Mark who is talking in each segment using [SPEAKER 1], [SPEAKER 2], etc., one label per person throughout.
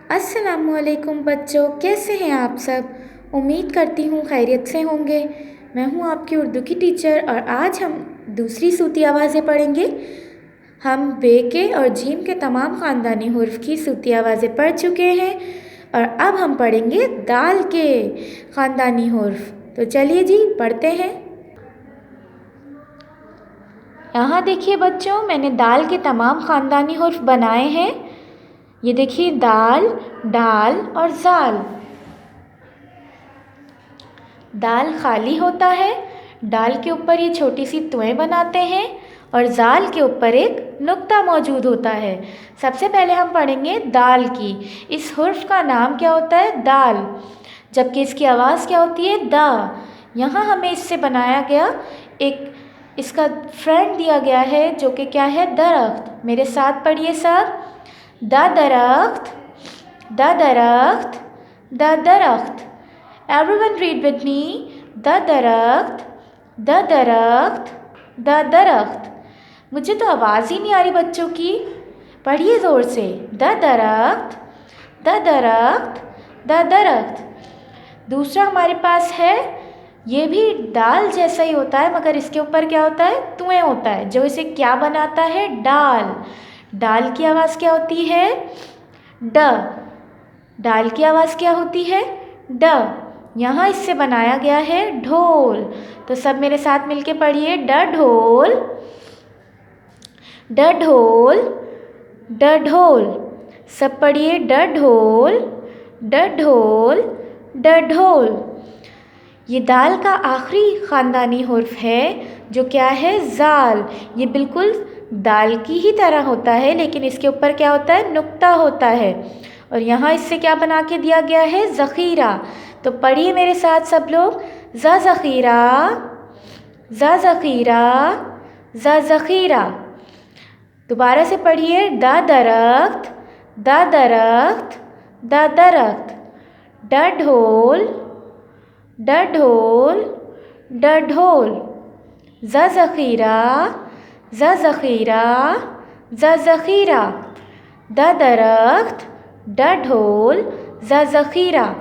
[SPEAKER 1] अस्सलामुअलैकुम बच्चों, कैसे हैं आप सब। उम्मीद करती हूँ खैरियत से होंगे। मैं हूँ आपकी उर्दू की टीचर और आज हम दूसरी सूती आवाज़ें पढ़ेंगे। हम बे के और जीम के तमाम ख़ानदानी हुर्फ की सूती आवाज़ें पढ़ चुके हैं और अब हम पढ़ेंगे दाल के ख़ानदानी हुर्फ। तो चलिए जी पढ़ते हैं। यहाँ देखिए बच्चों, मैंने दाल के तमाम ख़ानदानी हुर्फ बनाए हैं। ये देखिए दाल, डाल और जाल। दाल खाली होता है, डाल के ऊपर ये छोटी सी तुएं बनाते हैं और जाल के ऊपर एक नुक्ता मौजूद होता है। सबसे पहले हम पढ़ेंगे दाल की। इस हुर्फ का नाम क्या होता है? दाल, जबकि इसकी आवाज़ क्या होती है? दा। यहाँ हमें इससे बनाया गया एक इसका फ्रेंड दिया गया है जो कि क्या है? दरख्त। मेरे साथ पढ़िए सब। द दरख्त, द दरख्त, द दरख्त। Everyone read with me. The दरख्त, द दरख्त, द दरख्त। मुझे तो आवाज़ ही नहीं आ रही बच्चों की, पढ़िए ज़ोर से। द दरख्त, द दरख्त, द दरख्त। दूसरा हमारे पास है, ये भी दाल जैसा ही होता है मगर इसके ऊपर क्या होता है? तुएं होता है, जो इसे क्या बनाता है? डाल। डाल की आवाज़ क्या होती है? ड। डाल की आवाज़ क्या होती है? ड। यहाँ इससे बनाया गया है ढोल। तो सब मेरे साथ मिलके पढ़िए। ड ढोल, ड ढोल, ड ढोल। सब पढ़िए। ड ढोल, ड ढोल, ड ढोल। ये दाल का आखिरी ख़ानदानी हुर्फ है जो क्या है? जाल। ये बिल्कुल दाल की ही तरह होता है लेकिन इसके ऊपर क्या होता है? नुक्ता होता है। और यहाँ इससे क्या बना के दिया गया है? ज़ख़ीरा। तो पढ़िए मेरे साथ सब लोग। ज़ ज़ख़ीरा, ज़ ज़ख़ीरा, ज़ ज़ख़ीरा। दोबारा से पढ़िए। द दरख्त, द दरख्त, द दरख्त। ड ढोल, ड ढोल, ड ढोल। ज़ ज़ख़ीरा, ज़ ज़ख़ीरा, ज़ ज़ख़ीरा। द दरख्त, ड ढोल, ज़ ज़ख़ीरा।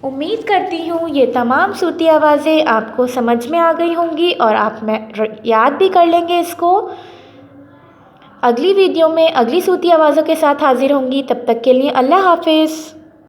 [SPEAKER 1] उम्मीद करती हूँ ये तमाम सूती आवाज़ें आपको समझ में आ गई होंगी और आप में याद भी कर लेंगे इसको। अगली वीडियो में अगली सूती आवाज़ों के साथ हाज़िर होंगी। तब तक के लिए अल्लाह हाफ़िज़।